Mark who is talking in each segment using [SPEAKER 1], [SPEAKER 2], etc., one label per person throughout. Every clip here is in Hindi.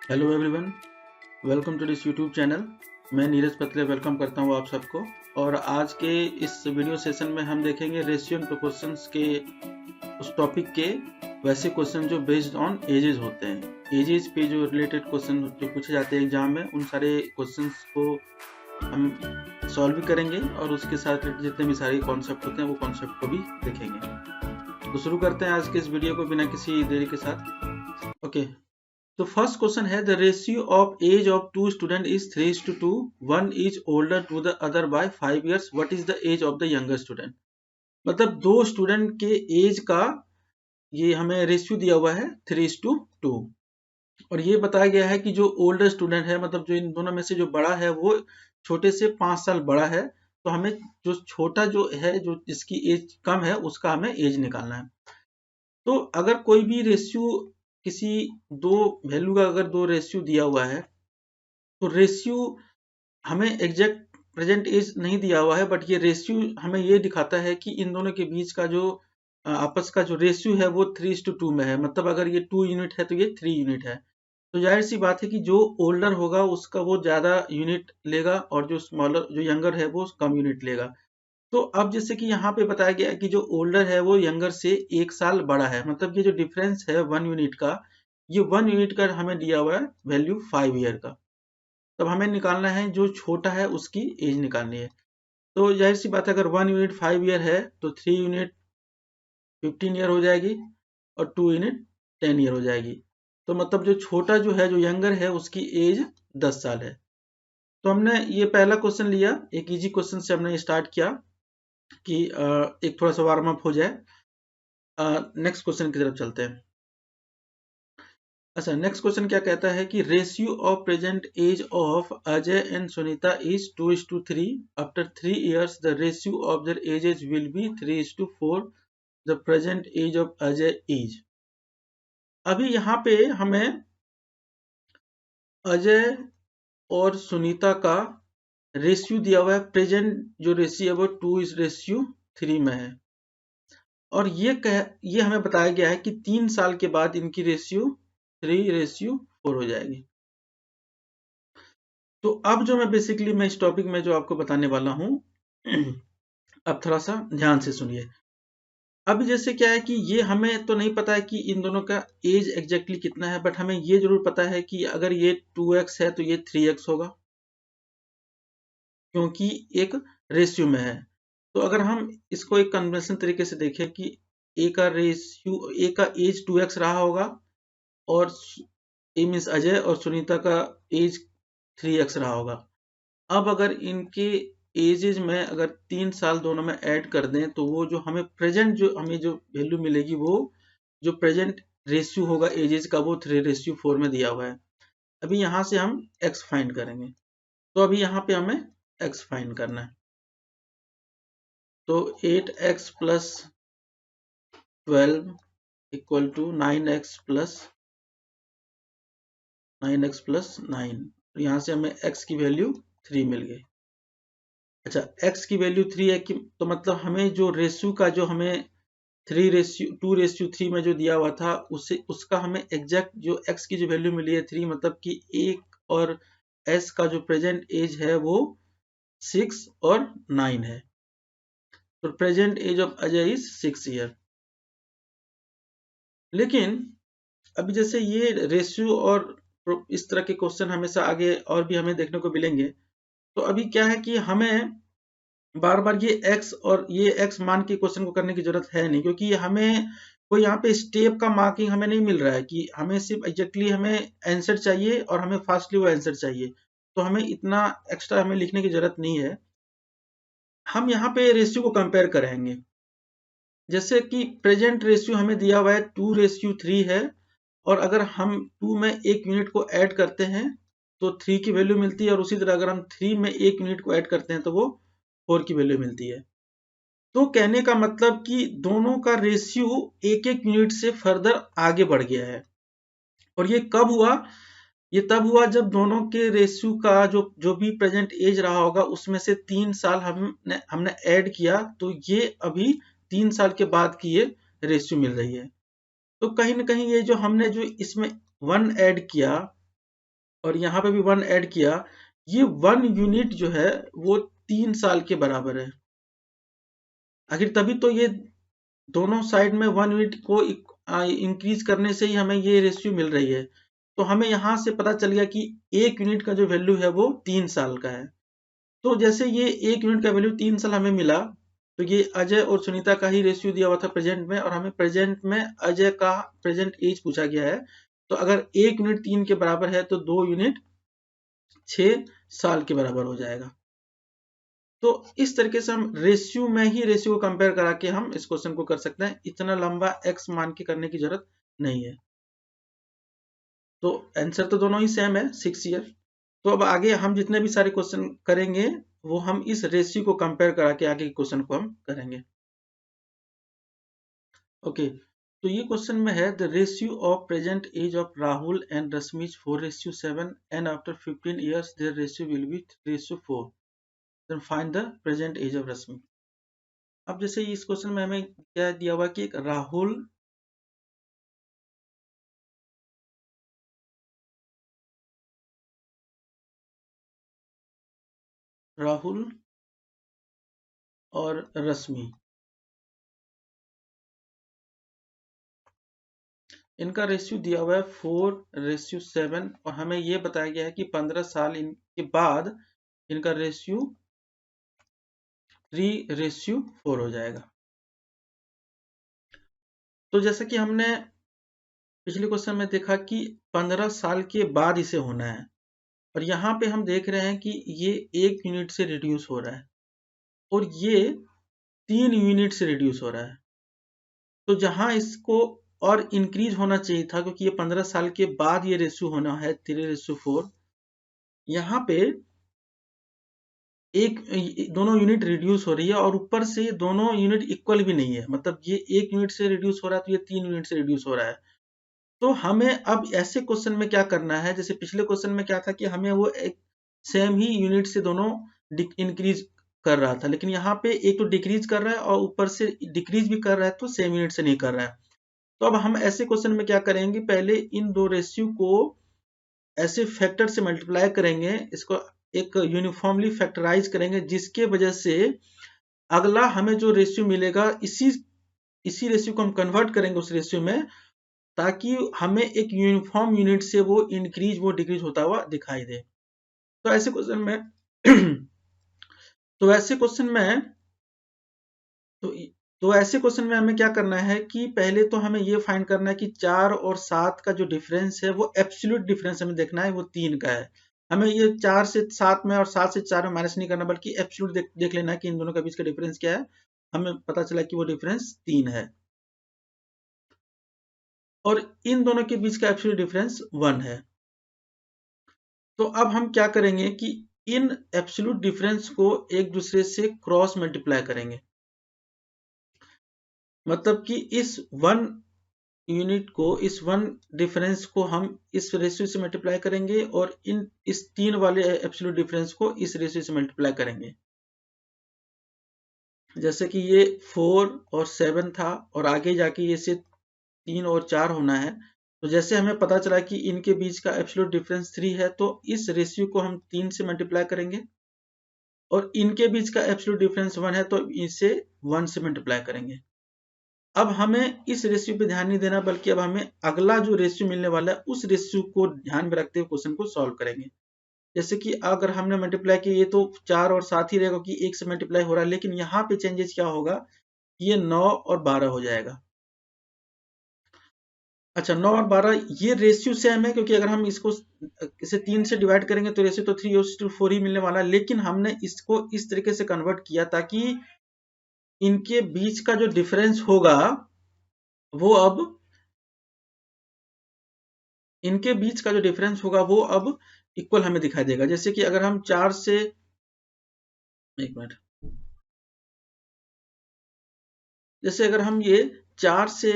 [SPEAKER 1] Hello everyone, welcome to this YouTube channel. मैं नीरज पतले वेलकम करता हूँ आप सबको। और आज के इस वीडियो सेशन में हम देखेंगे रेशियो एंड प्रोपोर्शंस के उस टॉपिक के वैसे क्वेश्चन जो बेस्ड ऑन एजेस होते हैं। एजेस पे जो रिलेटेड क्वेश्चन जो पूछे जाते हैं एग्जाम में, उन सारे क्वेश्चंस को हम सॉल्व भी करेंगे और उसके साथ जितने भी सारे कॉन्सेप्ट होते हैं वो कॉन्सेप्ट को भी देखेंगे। तो शुरू करते हैं आज के इस वीडियो को बिना किसी देरी के साथ। ओके, तो फर्स्ट क्वेश्चन है the ratio of age of two student is 3:2, one is older to the other by 5 years, what is the age of the younger student. मतलब दो स्टूडेंट के एज का ये हमें रेशियो दिया हुआ है 3:2 और ये बताया गया है कि जो ओल्डर स्टूडेंट है, मतलब जो इन दोनों में से जो बड़ा है वो छोटे से 5 साल बड़ा है, तो हमें जो छोटा जो है, जो जिसकी एज कम है, उसका हमें एज निकालना है। तो अगर कोई भी रेशियो किसी दो वैल्यू का अगर दो रेशियो दिया हुआ है, तो रेशियो हमें एग्जैक्ट प्रेजेंट एज नहीं दिया हुआ है, बट ये रेशियो हमें ये दिखाता है कि इन दोनों के बीच का जो आपस का जो रेशियो है वो 3:2 में है। मतलब अगर ये 2 यूनिट है तो ये 3 यूनिट है। तो जाहिर सी बात है कि जो ओल्डर होगा उसका वो ज्यादा यूनिट लेगा और जो स्मॉलर जो यंगर है वो कम यूनिट लेगा। तो अब जैसे कि यहाँ पे बताया गया है कि जो ओल्डर है वो यंगर से 1 साल बड़ा है, मतलब ये जो डिफरेंस है 1 यूनिट का, ये 1 यूनिट का हमें दिया हुआ है वैल्यू 5 ईयर का। तब हमें निकालना है जो छोटा है उसकी एज निकालनी है। तो जाहिर सी बात है, अगर 1 यूनिट 5 ईयर है तो 3 यूनिट 15 ईयर हो जाएगी और 2 यूनिट 10 ईयर हो जाएगी। तो मतलब जो छोटा जो है, जो यंगर है, उसकी एज 10 साल है। तो हमने ये पहला क्वेश्चन लिया, एक इजी क्वेश्चन से हमने स्टार्ट किया कि एक थोड़ा सा वार्म अप हो जाए। नेक्स्ट क्वेश्चन की तरफ चलते हैं। अच्छा, नेक्स्ट क्वेश्चन क्या कहता है कि ratio of present age of Ajay and Sunita is 2:3। After 3 years the ratio of their ages will be 3:4। The present age of Ajay is. अभी यहाँ पे हमें अजय और सुनीता का रेशियो दिया हुआ है। प्रेजेंट जो रेशियो है वो 2:3 में है और ये हमें बताया गया है कि 3 साल के बाद इनकी रेशियो 3:4 हो जाएगी। तो अब जो मैं इस टॉपिक में जो आपको बताने वाला हूं, अब थोड़ा सा ध्यान से सुनिए। अब जैसे क्या है कि ये हमें तो नहीं पता है कि इन दोनों का एज एग्जैक्टली कितना है, बट हमें ये जरूर पता है कि अगर ये 2x है तो ये 3x होगा, क्योंकि एक रेशियो में है। तो अगर हम इसको एक कन्वेंशन तरीके से देखें कि ए का एज 2x रहा होगा और ए मीन्स अजय और सुनीता का एज 3x रहा होगा। अब अगर इनके एजेज में अगर 3 साल दोनों में ऐड कर दें तो वो जो हमें जो वैल्यू मिलेगी, वो जो प्रेजेंट रेशियो होगा एजेज का, वो 3:4 में दिया हुआ है। अभी यहाँ से हम x फाइंड करेंगे। तो अभी यहाँ पे हमें x फाइंड करना है। तो 8x plus 12 equal to 9x plus 9। यहाँ से हमें x की वैल्यू 3 मिल गई। अच्छा, x की वैल्यू 3 है कि तो मतलब हमें जो रेशियो का जो हमें 2:3 में जो दिया हुआ था, उससे उसका हमें एग्जैक्ट जो x की जो वैल्यू मिली है 3, मतलब कि एक और s का जो प्रेजेंट एज है वो 6 और 9 है। तो present age of Ajay is 6 year. लेकिन अभी जैसे ये रेशियो और इस तरह के क्वेश्चन हमेशा आगे और भी हमें देखने को मिलेंगे। तो अभी क्या है कि हमें बार बार ये x और ये x मान के क्वेश्चन को करने की जरूरत है नहीं, क्योंकि हमें कोई यहाँ पे स्टेप का मार्किंग हमें नहीं मिल रहा है कि हमें सिर्फ एग्जैक्टली हमें आंसर चाहिए और हमें फास्टली वो आंसर चाहिए। तो हमें इतना एक्स्ट्रा हमें लिखने की जरूरत नहीं है। हम यहाँ पे रेशियो को कंपेयर करेंगे। जैसे कि प्रेजेंट रेशियो हमें दिया हुआ है 2:3 है, और अगर हम 2 में 1 यूनिट को ऐड करते हैं तो 3 की वैल्यू मिलती है, और उसी तरह अगर हम 3 में 1 यूनिट को ऐड करते हैं तो वो 4 की वैल्यू मिलती है। तो कहने का मतलब कि दोनों का रेशियो एक एक यूनिट से फर्दर आगे बढ़ गया है। और ये कब हुआ? ये तब हुआ जब दोनों के रेशियो का जो जो भी प्रेजेंट एज रहा होगा उसमें से 3 साल हमने ऐड किया, तो ये अभी 3 साल के बाद की ये रेशियो मिल रही है। तो कहीं ना कहीं ये जो हमने जो इसमें 1 ऐड किया, और यहाँ पे भी 1 ऐड किया, ये 1 यूनिट जो है वो 3 साल के बराबर है। आखिर तभी तो ये दोनों साइड में 1 यूनिट को इंक्रीज करने से ही हमें ये रेशियो मिल रही है। तो हमें यहाँ से पता चल गया कि 1 यूनिट का जो वैल्यू है वो 3 साल का है। तो जैसे ये 1 यूनिट का वैल्यू 3 साल हमें मिला, तो ये अजय और सुनीता का ही रेशियो दिया हुआ था प्रेजेंट में, और हमें प्रेजेंट में अजय का प्रेजेंट एज पूछा गया है। तो अगर 1 यूनिट 3 के बराबर है तो 2 यूनिट 6 साल के बराबर हो जाएगा। तो इस तरीके से हम रेशियो में ही रेशियो को कंपेयर करा के हम इस क्वेश्चन को कर सकते हैं। इतना लंबा एक्स मान के करने की जरूरत नहीं है। तो आंसर तो दोनों ही सेम है, 6 ईयर। तो अब आगे हम जितने भी सारे क्वेश्चन करेंगे वो हम इस रेशियो को कंपेयर करा के आगे के क्वेश्चन को हम करेंगे। ओके, तो ये क्वेश्चन में है the ratio of present age of Rahul and Rashmi 4:7 and after 15 years their ratio will be 3:4. Then find the present age of रश्मि। अब जैसे इस क्वेश्चन में हमें क्या दिया हुआ कि राहुल और रश्मि, इनका रेशियो दिया हुआ है 4:7 और हमें ये बताया गया है कि 15 साल इनके बाद इनका रेशियो 3:4 हो जाएगा। तो जैसा कि हमने पिछले क्वेश्चन में देखा कि 15 साल के बाद इसे होना है, और यहाँ पे हम देख रहे हैं कि ये 1 यूनिट से रिड्यूस हो रहा है और ये 3 यूनिट से रिड्यूस हो रहा है। तो जहां इसको और इंक्रीज होना चाहिए था, क्योंकि ये 15 साल के बाद ये रेशियो होना है 3:4, यहाँ पे एक दोनों यूनिट रिड्यूस हो रही है और ऊपर से ये दोनों यूनिट इक्वल भी नहीं है। मतलब ये 1 यूनिट से रिड्यूस हो रहा है तो ये 3 यूनिट से रिड्यूस हो रहा है। तो हमें अब ऐसे क्वेश्चन में क्या करना है, जैसे पिछले क्वेश्चन में क्या था कि हमें वो एक सेम ही यूनिट से दोनों इंक्रीज कर रहा था, लेकिन यहाँ पे एक तो डिक्रीज कर रहा है और ऊपर से डिक्रीज भी कर रहा है, तो सेम यूनिट से नहीं कर रहा है। तो अब हम ऐसे क्वेश्चन में क्या करेंगे, पहले इन दो रेशियो को ऐसे फैक्टर से मल्टीप्लाई करेंगे, इसको एक यूनिफॉर्मली फैक्टराइज करेंगे, जिसके वजह से अगला हमें जो रेशियो मिलेगा इसी रेशियो को हम कन्वर्ट करेंगे उस रेशियो में, ताकि हमें एक यूनिफॉर्म यूनिट से वो इंक्रीज वो डिक्रीज होता हुआ दिखाई दे। तो ऐसे क्वेश्चन में तो ऐसे क्वेश्चन में तो ऐसे क्वेश्चन में हमें क्या करना है कि पहले तो हमें ये फाइंड करना है कि 4 और 7 का जो डिफरेंस है वो एब्सोल्यूट डिफरेंस हमें देखना है, वो 3 का है। हमें ये 4 से 7 में और 7 से 4 में माइनस नहीं करना, बल्कि एब्सोल्यूट देख लेना है कि इन दोनों के बीच का डिफरेंस क्या है। हमें पता चला कि वो डिफरेंस 3 है और इन दोनों के बीच का एब्सोल्यूट डिफरेंस 1 है। तो अब हम क्या करेंगे कि इन एब्सोल्यूट डिफरेंस को एक दूसरे से क्रॉस मल्टीप्लाई करेंगे। मतलब कि इस 1 यूनिट को, इस 1 डिफरेंस को हम इस रेशियो से मल्टीप्लाई करेंगे और इस 3 वाले एब्सोल्यूट डिफरेंस को इस रेशियो से मल्टीप्लाई करेंगे। जैसे कि ये 4 और 7 था और आगे जाके ये से 3 और 4 होना है। तो जैसे हमें पता चला कि इनके बीच का एब्सोल्यूट डिफरेंस 3 है, तो इस रेशियो को हम 3 से मल्टीप्लाई करेंगे और इनके बीच का एब्सोल्यूट डिफरेंस 1 है, तो इसे 1 से मल्टीप्लाई करेंगे। अब हमें इस रेशियो पे ध्यान नहीं देना, बल्कि अब हमें अगला जो रेशियो मिलने वाला है उस रेशियो को ध्यान में रखते हुए क्वेश्चन को सॉल्व करेंगे। जैसे कि अगर हमने मल्टीप्लाई किया, ये तो 4 और 7 ही रहेगा कि 1 से मल्टीप्लाई हो रहा है, लेकिन यहाँ पे चेंजेस क्या होगा, ये 9 और 12 हो जाएगा। अच्छा, 9 और 12 ये रेशियो सेम है, क्योंकि अगर हम इसको इसे 3 से डिवाइड करेंगे तो रेशियो तो 3:4 ही मिलने वाला है, लेकिन हमने इसको इस तरीके से कन्वर्ट किया ताकि इनके बीच का जो डिफरेंस होगा वो अब इनके बीच का जो डिफरेंस होगा वो अब इक्वल हमें दिखाई देगा। जैसे कि अगर हम 4 से, एक मिनट, जैसे अगर हम ये 4 से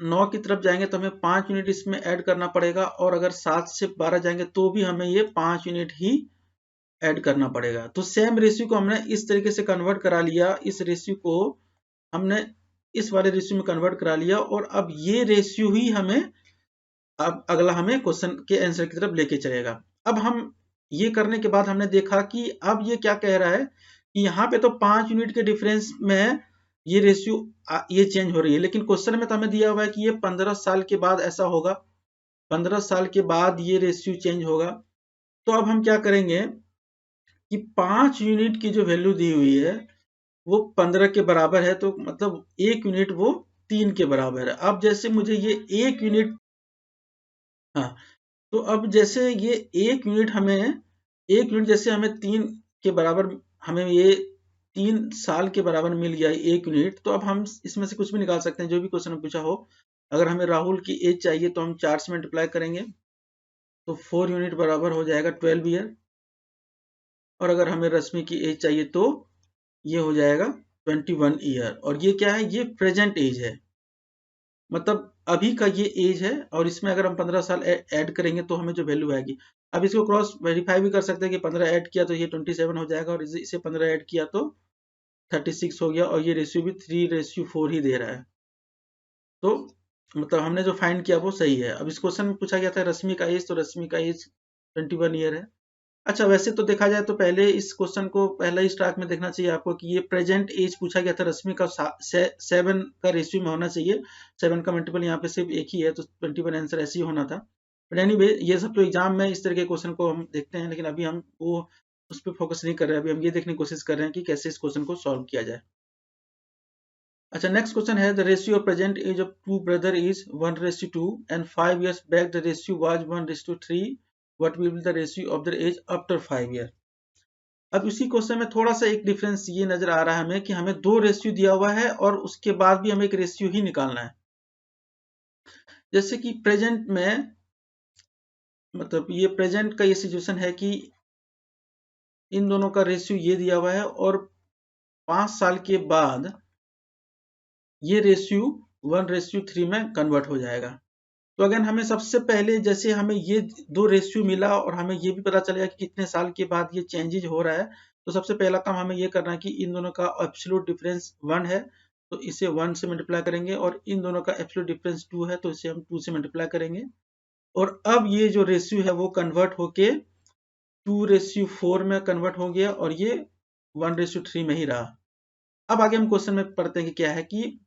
[SPEAKER 1] 9 की तरफ जाएंगे तो हमें 5 यूनिट इसमें ऐड करना पड़ेगा, और अगर 7 से 12 जाएंगे तो भी हमें ये 5 यूनिट ही ऐड करना पड़ेगा। तो सेम रेशियो को हमने इस तरीके से कन्वर्ट करा लिया, इस रेशियो को हमने इस वाले रेशियो में कन्वर्ट करा लिया, और अब ये रेशियो ही हमें अब अगला हमें क्वेश्चन के आंसर की तरफ लेके चलेगा। अब हम ये करने के बाद हमने देखा कि अब ये क्या कह रहा है कि यहाँ पे तो 5 यूनिट के डिफरेंस में ये रेशियो ये चेंज हो रही है, लेकिन क्वेश्चन में तो हमें दिया हुआ है कि ये 15 साल के बाद ऐसा होगा, 15 साल के बाद ये रेशियो चेंज होगा। तो अब हम क्या करेंगे कि 5 यूनिट की जो वैल्यू दी हुई है वो 15 के बराबर है, तो मतलब 1 यूनिट वो 3 के बराबर है। अब जैसे मुझे ये 1 यूनिट, हाँ, तो अब जैसे ये 1 यूनिट हमें 1 यूनिट जैसे हमें 3 के बराबर, हमें ये 3 साल के बराबर मिल गया 1 यूनिट, तो अब हम इसमें से कुछ भी निकाल सकते हैं जो भी क्वेश्चन में पूछा हो। अगर हमें राहुल की एज चाहिए तो हम 4 से मल्टीप्लाई करेंगे, तो 4 यूनिट बराबर हो जाएगा 12 ईयर। और अगर हमें रश्मि की एज चाहिए तो ये हो जाएगा 21 ईयर। और ये क्या है, ये प्रेजेंट एज है, मतलब अभी का ये एज है, और इसमें अगर हम 15 साल ऐड करेंगे तो हमें जो वैल्यू आएगी। अब इसको क्रॉस वेरीफाई भी कर सकते हैं कि 15 ऐड किया तो ये 27 हो जाएगा, और इसे 15 ऐड किया तो 36 हो गया, और ये रेशियो भी 3:4 ही दे रहा है। तो मतलब हमने जो फाइंड किया वो सही है। अब इस क्वेश्चन में पूछा गया था रश्मि का एज, तो रश्मि का एज 21 ईयर है। अच्छा, वैसे तो देखा जाए तो पहले इस क्वेश्चन को पहला ही स्टार्ट में देखना चाहिए आपको कि ये प्रेजेंट एज पूछा गया था रश्मि का 7 का रेशियो में होना चाहिए। 7 का मल्टीपल यहाँ पे सिर्फ एक ही है, तो 21 आंसर ऐसे ही होना था। बट एनीवे, ये सब तो एग्जाम में इस तरह के क्वेश्चन को हम देखते हैं, लेकिन अभी हम वो उस पर फोकस नहीं कर रहे हैं। अभी हम ये देखने की कोशिश कर रहे हैं कि कैसे इस क्वेश्चन को सॉल्व किया जाए। अच्छा, नेक्स्ट क्वेश्चन है the ratio of present age of two brother is 1:2 and 5 years back the ratio was 1:3। What will be the ratio of the age after 5 year। अब इसी क्वेश्चन में थोड़ा सा एक डिफरेंस ये नजर आ रहा है हमें कि हमें 2 रेशियो दिया हुआ है और उसके बाद भी हमें एक रेशियो ही निकालना है। जैसे कि प्रेजेंट में, मतलब ये प्रेजेंट का ये सिचुएशन है कि इन दोनों का रेशियो ये दिया हुआ है, और 5 साल के बाद ये रेशियो 1:3 में कन्वर्ट हो जाएगा। तो अगर हमें सबसे पहले, जैसे हमें ये 2 रेशियो मिला और हमें ये भी पता चलेगा कि कितने साल के बाद ये चेंजेज हो रहा है, तो सबसे पहला काम हमें ये करना है कि इन दोनों का एब्सोल्यूट डिफरेंस 1 है, तो इसे 1 से मल्टीप्लाई करेंगे, और इन दोनों का एब्सोल्यूट डिफरेंस 2 है, तो इसे हम 2 से मल्टीप्लाई करेंगे। और अब ये जो रेशियो है वो कन्वर्ट होके 2:4 में कन्वर्ट हो गया, और ये 1:3 में ही रहा। अब आगे हम क्वेश्चन में पढ़ते हैं कि क्या है कि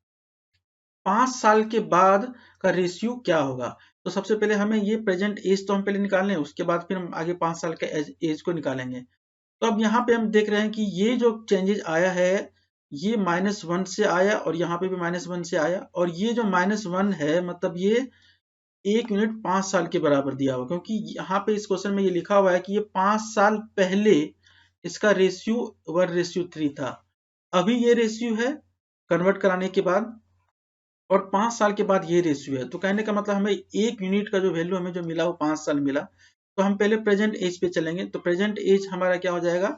[SPEAKER 1] 5 साल के बाद का रेशियो क्या होगा। तो सबसे पहले हमें ये प्रेजेंट एज तो हम पहले निकाल लें, उसके बाद फिर हम आगे 5 साल के एज को निकालेंगे। तो अब यहाँ पे हम देख रहे हैं कि ये जो चेंजेस आया है ये -1 से आया, और यहाँ पे भी -1 से आया, और ये जो -1 है मतलब ये 1 यूनिट 5 साल के बराबर दिया हुआ, क्योंकि यहाँ पे इस क्वेश्चन में ये लिखा हुआ है कि ये 5 साल पहले इसका रेशियो 1:3 था। अभी ये रेशियो है कन्वर्ट कराने के बाद, और 5 साल के बाद ये रेशियो है। तो कहने का मतलब हमें 1 यूनिट का जो वैल्यू हमें जो मिला वो 5 साल मिला। तो हम पहले प्रेजेंट एज पे चलेंगे, तो प्रेजेंट एज हमारा क्या हो जाएगा,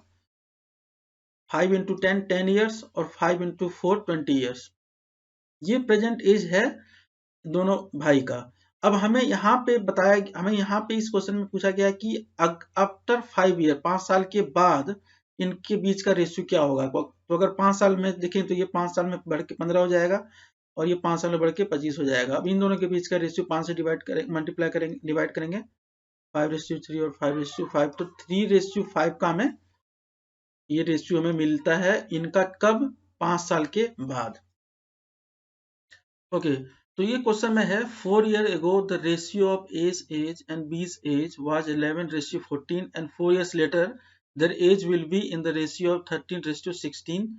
[SPEAKER 1] 5 × 10 10 ईयर्स, और 5 × 4 20 ईयर्स। ये प्रेजेंट एज है दोनों भाई का। अब हमें यहाँ पे बताया, हमें यहाँ पे इस क्वेश्चन में पूछा गया कि आफ्टर 5 ईयर, 5 साल के बाद इनके बीच का रेशियो क्या होगा। तो अगर 5 साल में देखें तो ये 5 साल में बढ़ के 15 हो जाएगा, और ये 5 साल में बढ़ के 25 हो जाएगा। अब इन दोनों के बीच का रेशियो 5 से डिवाइड करेंगे, मल्टीप्लाई करेंगे, डिवाइड करेंगे, 5:3 और 5:5, तो 3:5 का हमें ये रेशियो हमें मिलता है इनका कब, 5 साल के बाद। ओके, तो ये क्वेश्चन में है 4 year ago the ratio of A's age and B's age was 11:14 and 4 years later their age will be in the ratio of 13:16.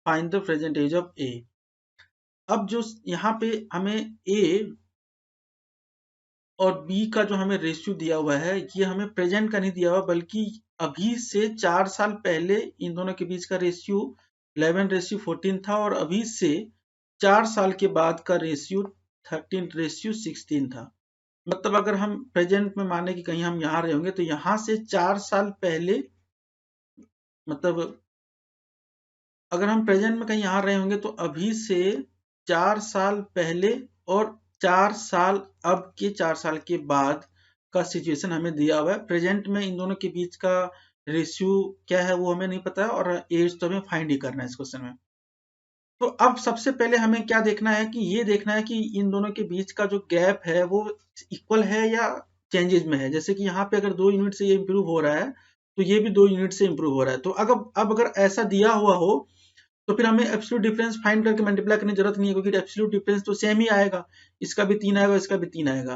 [SPEAKER 1] Find the present age of A। अब जो यहाँ पे हमें A और B का जो हमें रेशियो दिया हुआ है ये हमें प्रेजेंट का नहीं दिया हुआ, बल्कि अभी से 4 साल पहले इन दोनों के बीच का रेशियो 11:14 था, और अभी से 4 साल के बाद का रेशियो 13:16 था। मतलब अगर हम प्रेजेंट में माने कि कहीं हम यहाँ रहे होंगे, तो यहाँ से 4 साल पहले, मतलब अगर हम प्रेजेंट में कहीं यहाँ रहे होंगे तो अभी से 4 साल पहले और 4 साल अब के 4 साल के बाद का सिचुएशन हमें दिया हुआ है। प्रेजेंट में इन दोनों के बीच का रेशियो क्या है वो हमें नहीं पता है, और एज तो हमें फाइंड ही करना है इस क्वेश्चन में। तो अब सबसे पहले हमें क्या देखना है कि ये देखना है कि इन दोनों के बीच का जो गैप है वो इक्वल है या चेंजेस में है। जैसे कि यहाँ पे अगर 2 यूनिट से ये इंप्रूव हो रहा है तो ये भी 2 यूनिट से इंप्रूव हो रहा है। तो अब अगर ऐसा दिया हुआ हो तो फिर हमें एब्सोल्यूट डिफरेंस फाइंड करके मल्टीप्लाई करने की जरूरत नहीं है, क्योंकि एब्सोल्यूट डिफरेंस तो सेम ही आएगा। इसका भी 3 आएगा, इसका भी 3 आएगा।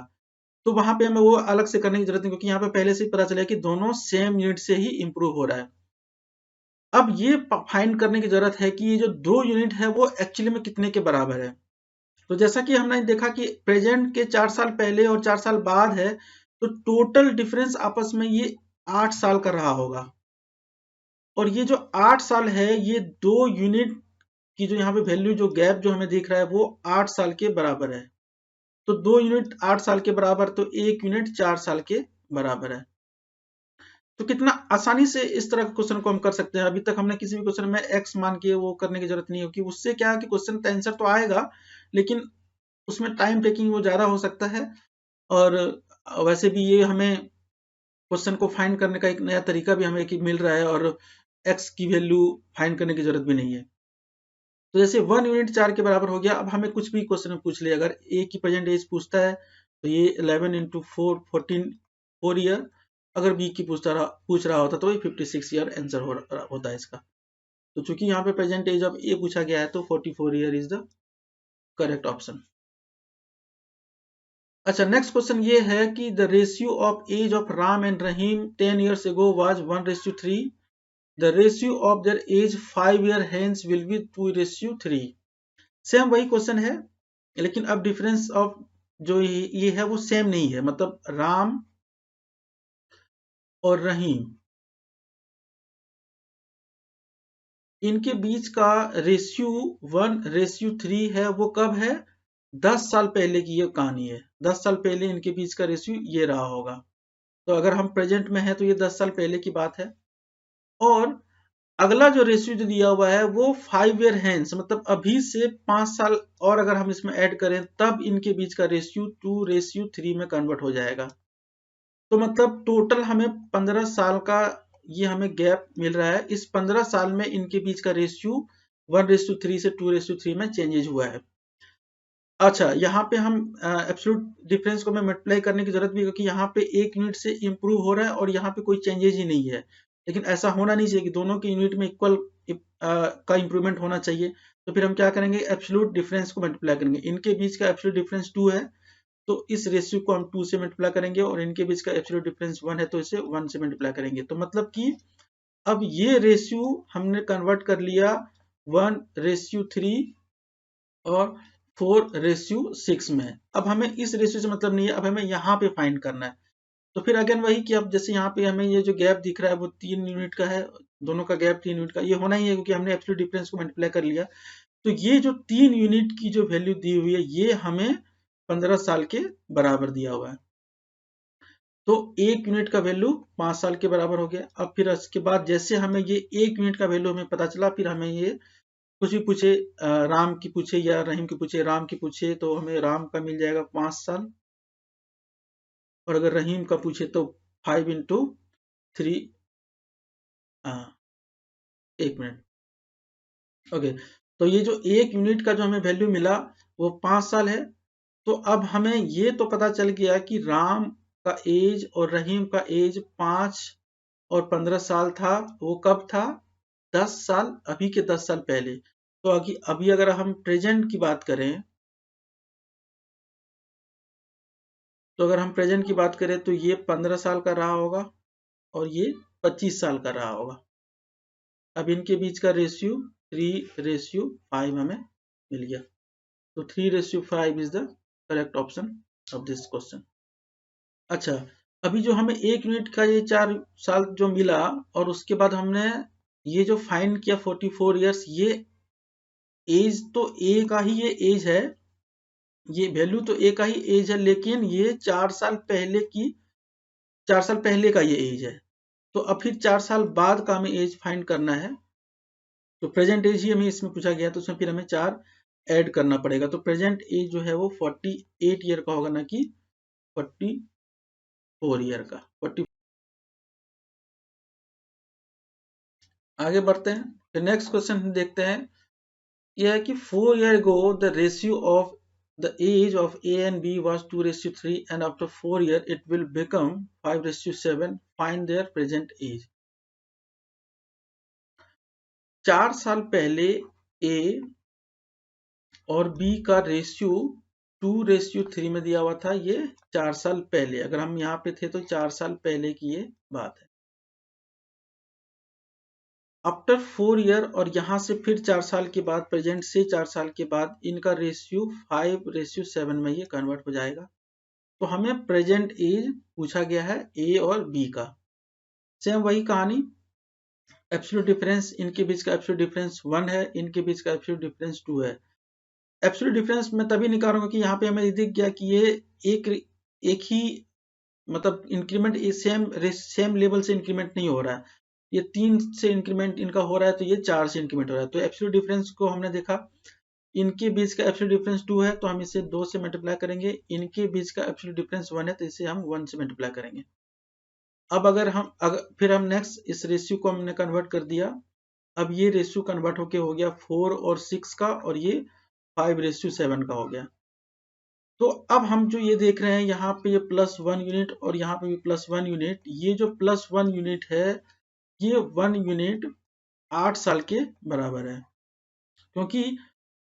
[SPEAKER 1] तो वहां पे हमें वो अलग से करने की जरूरत नहीं, क्योंकि यहाँ पे पहले से ही पता चला कि दोनों सेम यूनिट से ही इंप्रूव हो रहा है। अब ये फाइंड करने की जरूरत है कि ये जो 2 यूनिट है वो एक्चुअली में कितने के बराबर है। तो जैसा कि हमने देखा कि प्रेजेंट के 4 साल पहले और 4 साल बाद है, तो टोटल डिफरेंस आपस में ये 8 साल का रहा होगा। और ये जो 8 साल है, ये 2 यूनिट की जो यहाँ पे वैल्यू, जो गैप जो हमें दिख रहा है वो 8 साल के बराबर है। तो 2 यूनिट 8 साल के बराबर, तो 1 यूनिट 4 साल के बराबर है। तो कितना आसानी से इस तरह के क्वेश्चन को हम कर सकते हैं। अभी तक हमने किसी भी क्वेश्चन में x मान के वो करने की जरूरत नहीं है, क्योंकि उससे क्या है कि क्वेश्चन का आंसर तो आएगा, लेकिन उसमें टाइम टेकिंग वो ज्यादा हो सकता है। और वैसे भी ये हमें क्वेश्चन को फाइंड करने का एक नया तरीका भी हमें मिल रहा है, और x की वैल्यू फाइंड करने की जरूरत भी नहीं है। तो जैसे 1 यूनिट 4 के बराबर हो गया। अब हमें कुछ भी क्वेश्चन में पूछ ले, अगर a की प्रेजेंट एज पूछता है तो ये 11 इंटू 4 14 4 ईयर। अगर b की पूछ रहा होता तो ये 56 ईयर आंसर होता है इसका। तो चूंकि यहाँ पे प्रेजेंट एज ऑफ a पूछा गया है तो 44 year is the correct option. अच्छा, नेक्स्ट क्वेश्चन ये है कि the ratio of age of Ram and Rahim 10 years ago was 1:3। The ratio of their age 5 year hence will be 2:3। Same वही क्वेश्चन है, लेकिन अब डिफरेंस ऑफ जो ये है वो सेम नहीं है। मतलब राम और रहीम, इनके बीच का रेशियो 1:3 है। वो कब है? 10 साल पहले की ये कहानी है। 10 साल पहले इनके बीच का रेशियो ये रहा होगा। तो अगर हम प्रेजेंट में है तो ये 10 साल पहले की बात है। और अगला जो रेशियो जो दिया हुआ है वो 5 year hence, मतलब अभी से 5 साल और अगर हम इसमें ऐड करें तब इनके बीच का रेशियो 2:3 में कन्वर्ट हो जाएगा। तो मतलब टोटल हमें 15 साल का ये हमें गैप मिल रहा है। इस 15 साल में इनके बीच का रेशियो 1:3 से 2:3 में चेंजेज हुआ है। अच्छा, यहाँ पे हम एब्सोल्यूट डिफरेंस को हमें मल्टीप्लाई करने की जरूरत भी है, क्योंकि यहाँ पे 1 यूनिट से इंप्रूव हो रहा है और यहाँ पे कोई चेंजेज ही नहीं है। लेकिन ऐसा होना नहीं चाहिए कि दोनों के यूनिट में इक्वल का इंप्रूवमेंट होना चाहिए। तो फिर हम क्या करेंगे? एब्सोल्यूट डिफरेंस को मल्टीप्लाई करेंगे। इनके बीच का एब्सोल्यूट डिफरेंस 2 है, तो इस रेशियो को हम 2 से मल्टीप्लाई करेंगे, और इनके बीच का एब्सोल्यूट डिफरेंस 1 है तो इसे 1 से मल्टीप्लाई करेंगे। तो मतलब कि अब ये रेशियो हमने कन्वर्ट कर लिया 1:3 और 4:6 में। अब हमें इस रेशियो से मतलब नहीं है, अब हमें यहाँ पे फाइंड करना है। तो फिर अगेन वही कि अब जैसे यहाँ पे हमें ये जो गैप दिख रहा है वो 3 यूनिट का है। दोनों का गैप 3 यूनिट का ये होना ही है, क्योंकि हमने एब्सोल्यूट डिफरेंस को मल्टीप्लाई कर लिया। तो ये जो 3 यूनिट की जो वैल्यू दी हुई है ये हमें 15 साल के बराबर दिया हुआ है। तो 1 यूनिट का वैल्यू 5 साल के बराबर हो गया। अब फिर इसके बाद जैसे हमें ये 1 यूनिट का वैल्यू हमें पता चला, फिर हमें ये कुछ भी पूछे, राम की पूछे या रहीम की पूछे, राम की पूछे तो हमें राम का मिल जाएगा 5 साल, और अगर रहीम का पूछे तो 5 इंटू 3। 1 मिनट। ओके, तो ये जो 1 यूनिट का जो हमें वैल्यू मिला वो 5 साल है। तो अब हमें ये तो पता चल गया कि राम का एज और रहीम का एज 5 और 15 साल था। वो कब था? 10 साल, अभी के 10 साल पहले। तो अभी अगर हम प्रेजेंट की बात करें, तो अगर हम प्रेजेंट की बात करें तो ये 15 साल का रहा होगा और ये 25 साल का रहा होगा। अब इनके बीच का रेशियो 3:5 हमें मिल गया। तो 3:5 is the correct option of this question. अच्छा, अभी जो हमें 1 यूनिट का ये 4 साल जो मिला, और उसके बाद हमने ये जो फाइंड किया 44 ईयर्स, ये एज तो ए का ही ये एज है, ये वैल्यू तो ए का ही एज है, लेकिन ये 4 साल पहले की 4 साल पहले का ये एज है। तो अब फिर 4 साल बाद का हमें एज फाइंड करना है। तो प्रेजेंट एज ही हमें इसमें पूछा गया, तो उसमें फिर हमें 4 ऐड करना पड़ेगा। तो प्रेजेंट एज जो है वो 48 ईयर का होगा, ना कि 44 ईयर का। 40। आगे बढ़ते हैं, तो नेक्स्ट क्वेश्चन देखते हैं यह है कि 4 years ago the ratio of the age of A and B was 2:3 and after 4 years it will become 5:7. Find their present age. 4 साल पहले A और B का रेशियो 2:3 में दिया हुआ था। ये 4 साल पहले, अगर हम यहाँ पे थे तो 4 साल पहले की ये बात है। आफ्टर 4 ईयर और यहाँ से फिर 4 साल के बाद, प्रेजेंट से 4 साल के बाद इनका रेशियो 5:7 में ये कन्वर्ट हो जाएगा। तो हमें प्रेजेंट एज पूछा गया है ए और बी का। सेम वही कहानी, एब्सोल्यूट डिफरेंस, इनके बीच का एब्सोल्यूट डिफरेंस 1 है, इनके बीच का एब्सोल्यूट डिफरेंस 2 है। एब्सोल्यूट डिफरेंस मैं तभी निकालूंगा कि यहाँ पे हमें दिख गया कि ये एक ही मतलब इंक्रीमेंट सेम लेवल से इंक्रीमेंट नहीं हो रहा है। ये 3 से इंक्रीमेंट इनका हो रहा है तो ये 4 से इंक्रीमेंट हो रहा है। तो एब्सोल्यूट डिफरेंस को हमने देखा, इनके बीच का एब्सोल्यूट डिफरेंस 2 है तो हम इसे 2 से मल्टीप्लाई करेंगे। इनके बीच का एब्सोल्यूट डिफरेंस 1 है तो इसे हम 1 से मल्टीप्लाई करेंगे। अब फिर हम नेक्स्ट इस रेशियो को हमने कन्वर्ट कर दिया। अब ये रेशियो कन्वर्ट होके हो गया 4 और 6 का, और ये 5:7 का हो गया। तो अब हम जो ये देख रहे हैं यहाँ पे ये +1 यूनिट और यहाँ पे भी +1 यूनिट, ये जो +1 यूनिट है ये 1 यूनिट 8 साल के बराबर है। क्योंकि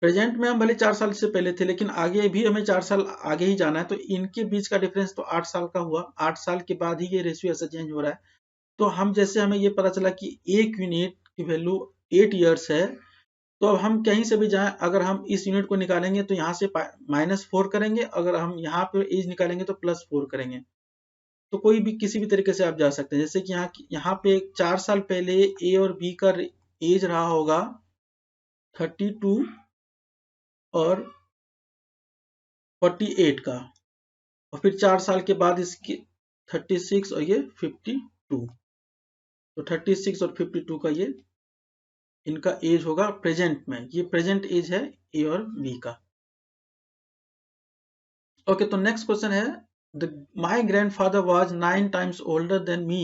[SPEAKER 1] प्रेजेंट में हम भले 4 साल से पहले थे लेकिन आगे भी हमें 4 साल आगे ही जाना है, तो इनके बीच का डिफरेंस तो 8 साल का हुआ। 8 साल के बाद ही ये रेशियो ऐसा चेंज हो रहा है। तो हम जैसे हमें ये पता चला कि 1 यूनिट की वैल्यू 8 ईयर्स है, तो अब हम कहीं से भी जाएं, अगर हम इस यूनिट को निकालेंगे तो यहाँ से -4 करेंगे, अगर हम यहाँ पे एज निकालेंगे तो +4 करेंगे। तो कोई भी किसी भी तरीके से आप जा सकते हैं। जैसे कि यहाँ पे 4 साल पहले ए और बी का एज रहा होगा 32 और 48 का, और फिर 4 साल के बाद इसकी 36 और ये 52, तो 36 और 52 का ये इनका एज होगा प्रेजेंट में। ये प्रेजेंट एज है ए और बी का। ओके, तो नेक्स्ट क्वेश्चन है, माई grandfather was 9 times older than me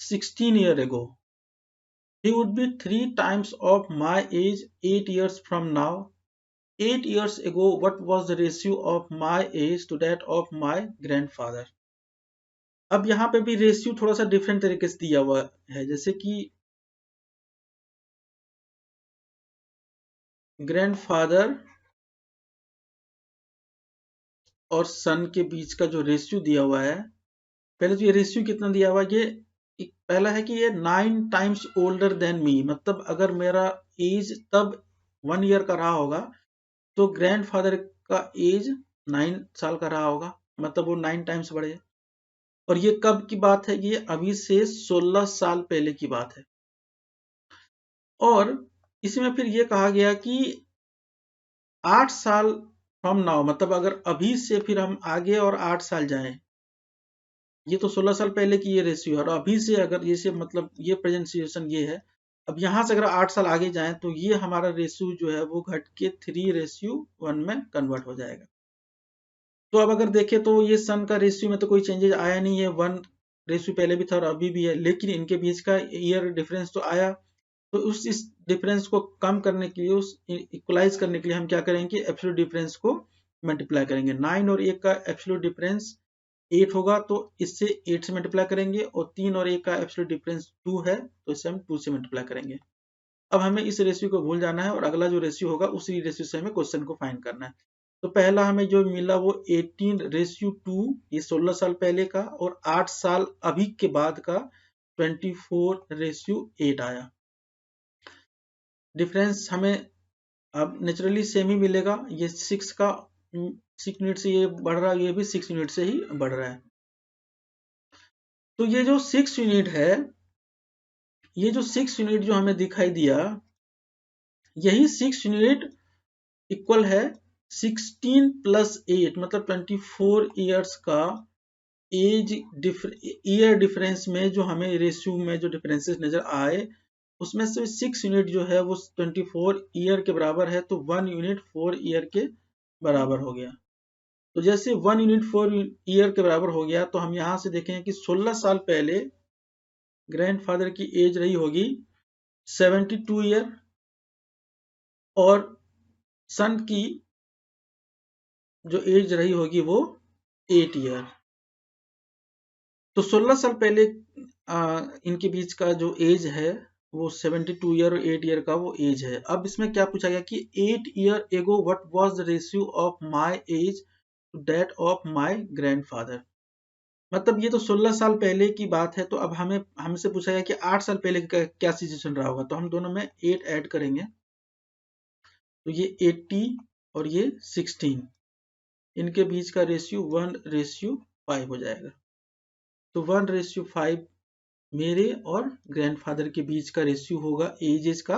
[SPEAKER 1] 16 years ago. He would be 3 times of my age 8 years from now. 8 years ago, what was the ratio of my age to that of my grandfather? अब यहाँ पे भी रेशियो थोड़ा सा डिफरेंट तरीके से दिया हुआ है। जैसे कि ग्रैंडफादर और सन के बीच का जो रेशियो दिया हुआ है, पहले तो ये रेशियो कितना दिया हुआ है, ये पहला है कि ये 9 times ओल्डर देन मी, मतलब अगर मेरा एज तब 1 ईयर का रहा होगा तो ग्रैंडफादर का एज 9 साल का रहा होगा, मतलब वो 9 टाइम्स बढ़े। और ये कब की बात है, ये अभी से 16 साल पहले की बात है। और इसमें फिर ये कहा गया कि 8 साल फ्रॉम नाउ, मतलब अगर अभी से फिर हम आगे और 8 साल जाएं, ये तो 16 साल पहले की ये रेशियो है, और अभी से अगर ये से मतलब ये प्रेजेंट सिचुएशन ये है, अब यहाँ से अगर 8 साल आगे जाएं तो ये हमारा रेशियो जो है वो घट के 3:1 में कन्वर्ट हो जाएगा। तो अब अगर देखें तो ये सन का रेशियो में तो कोई चेंजेस आया नहीं है, 1 रेशियो पहले भी था और अभी भी है, लेकिन इनके बीच का ईयर डिफरेंस तो आया। तो इस डिफरेंस को कम करने के लिए, उस इक्वलाइज करने के लिए हम क्या करेंगे, एब्सोल्यूट डिफरेंस को मल्टीप्लाई करेंगे। 9 और 1 का एब्सोल्यूट डिफरेंस 8 होगा तो इससे 8 से मल्टीप्लाई करेंगे, और 3 और 1 का एब्सोल्यूट डिफरेंस 2 है तो इसे हम 2 से मल्टीप्लाई करेंगे। अब हमें इस रेशियो को भूल जाना है और अगला जो रेशियो होगा उसी रेशियो से हमें क्वेश्चन को फाइंड करना है। तो पहला हमें जो मिला वो 18:2, ये 16 साल पहले का, और 8 साल अभी के बाद का 24:8 आया। डिफरेंस हमें अब नेचुरली सेम ही मिलेगा। ये 6 यूनिट से ये बढ़ रहा है, ये भी 6 यूनिट से ही बढ़ रहा है। तो ये जो 6 यूनिट है, ये जो 6 यूनिट जो हमें दिखाई दिया, यही 6 यूनिट इक्वल है 16 + 8, मतलब 24 ईयर्स का ईयर डिफरेंस में जो हमें रेशियो में जो डिफरेंसेस नजर आए, उसमें से 6 यूनिट जो है वो 24 ईयर के बराबर है, तो 1 यूनिट 4 ईयर के बराबर हो गया। तो जैसे 1 यूनिट 4 ईयर के बराबर हो गया, तो हम यहाँ से देखें कि 16 साल पहले ग्रैंडफादर की एज रही होगी 72 ईयर, और सन की जो एज रही होगी वो 8 ईयर। तो 16 साल पहले इनके बीच का जो एज है वो 72 ईयर और 8 ईयर का वो एज है। अब इसमें क्या पूछा गया कि 8 year ago what was the ratio of my age to that of my grandfather. मतलब ये तो 16 साल पहले की बात है, तो अब हमें हमसे पूछा गया कि 8 साल पहले का क्या सिचुएशन रहा होगा। तो हम दोनों में 8 ऐड करेंगे, तो ये 80 और ये 16, इनके बीच का रेशियो 1:5 हो जाएगा। तो 1:5 मेरे और ग्रैंडफादर के बीच का रेशियो होगा एजेस का,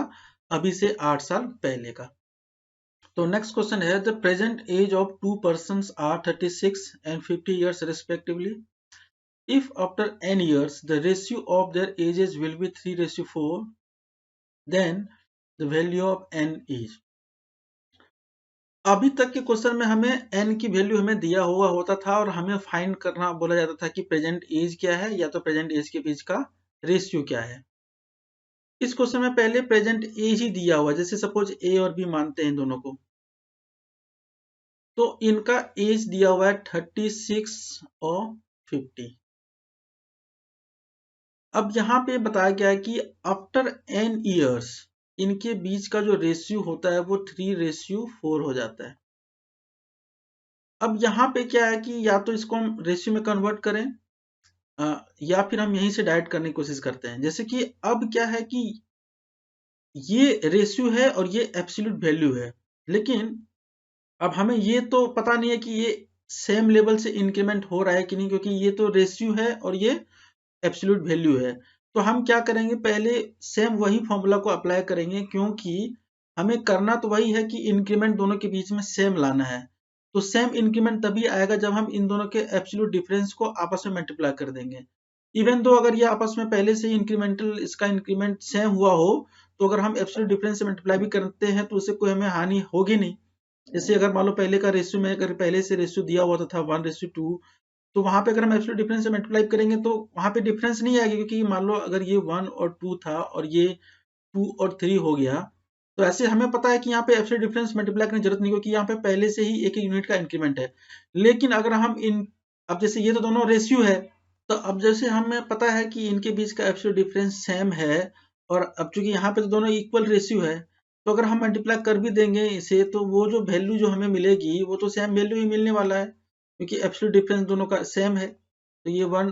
[SPEAKER 1] अभी से 8 साल पहले का। तो नेक्स्ट क्वेश्चन है, the present age of two persons are 36 and 50 years respectively. If after n years the ratio of their ages will be 3:4, then the value of n is। अभी तक के क्वेश्चन में हमें n की वैल्यू हमें दिया हुआ होता था और हमें फाइंड करना बोला जाता था कि प्रेजेंट एज क्या है या तो प्रेजेंट एज के बीच का रेशियो क्या है। इस क्वेश्चन में पहले प्रेजेंट एज ही दिया हुआ, जैसे सपोज ए और बी मानते हैं दोनों को, तो इनका एज दिया हुआ है 36 और 50। अब यहाँ पे बताया गया है कि आफ्टर n ईयर्स इनके बीच का जो रेशियो होता है वो 3:4 हो जाता है। अब यहाँ पे क्या है कि या तो इसको हम रेशियो में कन्वर्ट करें या फिर हम यहीं से डायरेक्ट करने की कोशिश करते हैं। जैसे कि अब क्या है कि ये रेशियो है और ये एब्सोल्यूट वैल्यू है, लेकिन अब हमें ये तो पता नहीं है कि ये सेम लेवल से इंक्रीमेंट हो रहा है कि नहीं, क्योंकि ये तो रेशियो है और ये एब्सोल्यूट वैल्यू है। तो हम क्या करेंगे, पहले सेम वही फॉर्मूला को अप्लाई करेंगे, क्योंकि हमें करना तो वही है कि इंक्रीमेंट दोनों के बीच में सेम लाना है। तो सेम इंक्रीमेंट तभी आएगा जब हम इन दोनों के एब्सोल्यूट डिफरेंस को आपस में मल्टीप्लाई कर देंगे। इवन दो अगर ये आपस में पहले से ही इंक्रीमेंटल इसका इंक्रीमेंट सेम हुआ हो, तो अगर हम एब्सोल्यूट डिफरेंस से मल्टीप्लाई भी करते हैं तो उससे कोई हमें हानि होगी नहीं। जैसे अगर मान लो पहले का रेशियो में अगर पहले से रेशियो दिया हुआ था 1:2, तो वहां पे अगर हम एब्सोल्यूट डिफरेंस से मल्टीप्लाई करेंगे तो वहां पे डिफरेंस नहीं आएगा, क्योंकि मान लो अगर ये 1 और 2 था और ये 2 और 3 हो गया, तो ऐसे हमें पता है कि यहाँ पे एब्सोल्यूट डिफरेंस मल्टीप्लाई करने की जरूरत नहीं, क्योंकि यहाँ पे पहले से ही एक यूनिट का इंक्रीमेंट है। लेकिन अगर हम इन अब जैसे ये तो दोनों रेशियो है, तो अब जैसे हमें पता है कि इनके बीच का एब्सोल्यूट डिफरेंस सेम है, और अब चूंकि यहाँ पे तो दोनों इक्वल रेशियो है, तो अगर हम मल्टीप्लाई कर भी देंगे इसे, तो वो जो वैल्यू जो हमें मिलेगी वो तो सेम वैल्यू ही मिलने वाला है, क्योंकि एब्सोल्यूट डिफरेंस दोनों का सेम है। तो ये 1,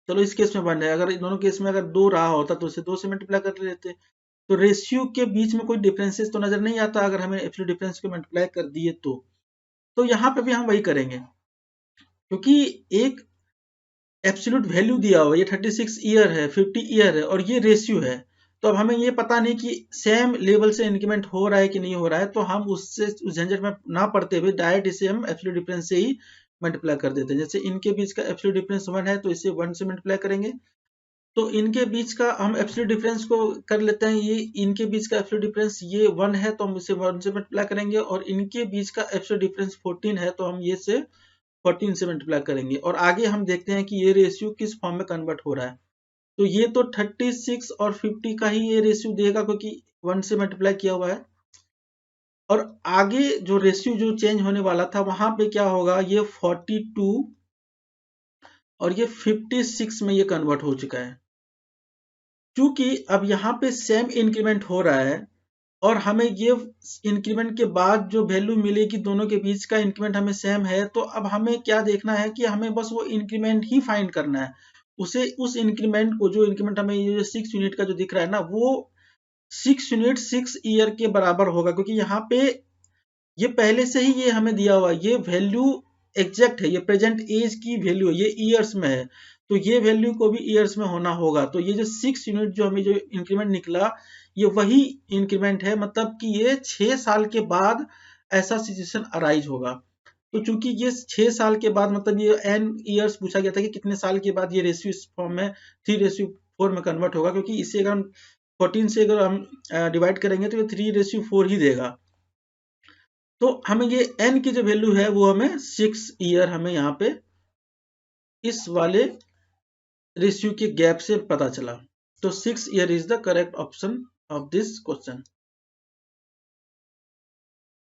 [SPEAKER 1] चलो इस केस में 1 है, अगर दोनों केस में अगर 2 रहा होता तो उसे 2 से मल्टीप्लाई कर लेते। तो रेशियो के बीच में कोई डिफरेंसेस तो नजर नहीं आता अगर हमें एब्सोल्यूट डिफरेंस को मल्टीप्लाई कर दिए तो यहाँ पे भी हम वही करेंगे, क्योंकि एक एब्सोल्यूट वैल्यू दिया हुआ, ये 36 ईयर है, 50 ईयर है और ये रेशियो है। तो अब हमें ये पता नहीं कि सेम लेवल से इंक्रीमेंट हो रहा है कि नहीं हो रहा है, तो हम उससे उस झंझट में ना पड़ते हुए डायरेक्ट इसे हम एब्सोल्यूट डिफरेंस से ही मल्टीप्लाई कर देते हैं। जैसे इनके बीच का एब्सोल्यूट डिफरेंस 1 है, तो इसे 1 से मल्टीप्लाई करेंगे। तो इनके बीच का हम एब्सोल्यूट डिफरेंस को कर लेते हैं, ये इनके बीच का एब्सोल्यूट डिफरेंस ये 1 है, तो हम इसे 1 से मल्टीप्लाई करेंगे, और इनके बीच का एब्सोल्यूट डिफरेंस 14 है, तो हम ये से 14 से मल्टीप्लाई करेंगे। और आगे हम देखते हैं कि ये रेशियो किस फॉर्म में कन्वर्ट हो रहा है। तो ये तो 36 और 50 का ही ये रेशियो देगा, क्योंकि 1 से मल्टीप्लाई किया हुआ है। और आगे जो रेशियो जो चेंज होने वाला था वहां पे क्या होगा, ये 42 और ये 56 में ये कन्वर्ट हो चुका है। क्योंकि अब यहाँ पे सेम इंक्रीमेंट हो रहा है और हमें ये इंक्रीमेंट के बाद जो वैल्यू मिलेगी दोनों के बीच का इंक्रीमेंट हमें सेम है, तो अब हमें क्या देखना है कि हमें बस वो इंक्रीमेंट ही फाइंड करना है। उसे उस इंक्रीमेंट को, जो इंक्रीमेंट हमें ये 6 यूनिट का जो दिख रहा है ना, वो 6 यूनिट 6 ईयर के बराबर होगा, क्योंकि यहाँ पे ये पहले से ही ये हमें दिया हुआ, ये वैल्यू एग्जैक्ट है, ये प्रेजेंट एज की वैल्यू है, ये ईयर्स में है, तो ये वैल्यू को भी ईयर्स में होना होगा। तो ये जो 6 यूनिट जो हमें जो इंक्रीमेंट निकला, ये वही इंक्रीमेंट है, मतलब कि ये 6 साल के बाद ऐसा सिचुएशन अराइज होगा। तो चूंकि ये 6 साल के बाद, मतलब ये n ईयर्स पूछा गया था कि कितने साल के बाद ये रेशियो इस फॉर्म में 3:4 में कन्वर्ट होगा, क्योंकि इसे अगर हम 14 से अगर हम डिवाइड करेंगे तो ये 3:4 ही देगा। तो हमें ये n की जो वैल्यू है वो हमें 6 ईयर हमें यहाँ पे इस वाले रेशियो के गैप से पता चला। तो 6 year is the correct option of this question.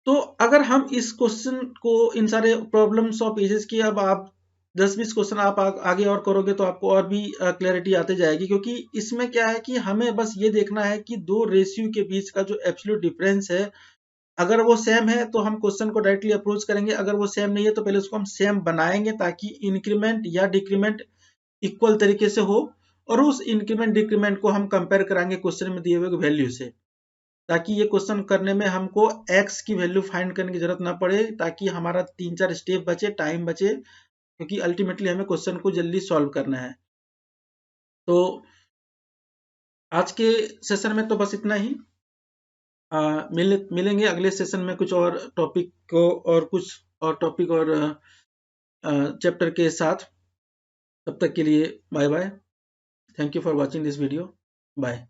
[SPEAKER 1] तो अगर हम इस क्वेश्चन को, इन सारे प्रॉब्लम्स ऑफ एजेस की, अब आप 10-20 क्वेश्चन आप आगे और करोगे तो आपको और भी क्लैरिटी आते जाएगी, क्योंकि इसमें क्या है कि हमें बस ये देखना है कि दो रेशियो के बीच का जो एब्सोल्यूट डिफरेंस है, अगर वो सेम है तो हम क्वेश्चन को डायरेक्टली अप्रोच करेंगे, अगर वो सेम नहीं है तो पहले उसको हम सेम बनाएंगे ताकि इंक्रीमेंट या डिक्रीमेंट इक्वल तरीके से हो, और उस इंक्रीमेंट डिक्रीमेंट को हम कंपेयर कराएंगे क्वेश्चन में दिए हुए वैल्यू से, ताकि ये क्वेश्चन करने में हमको x की वैल्यू फाइंड करने की जरूरत ना पड़े, ताकि हमारा 3-4 स्टेप बचे, टाइम बचे, क्योंकि अल्टीमेटली हमें क्वेश्चन को जल्दी सॉल्व करना है। तो आज के सेशन में तो बस इतना ही। मिलेंगे अगले सेशन में कुछ और टॉपिक को, और कुछ और टॉपिक और चैप्टर के साथ। तब तक के लिए bye bye. Thank you for watching this video. Bye.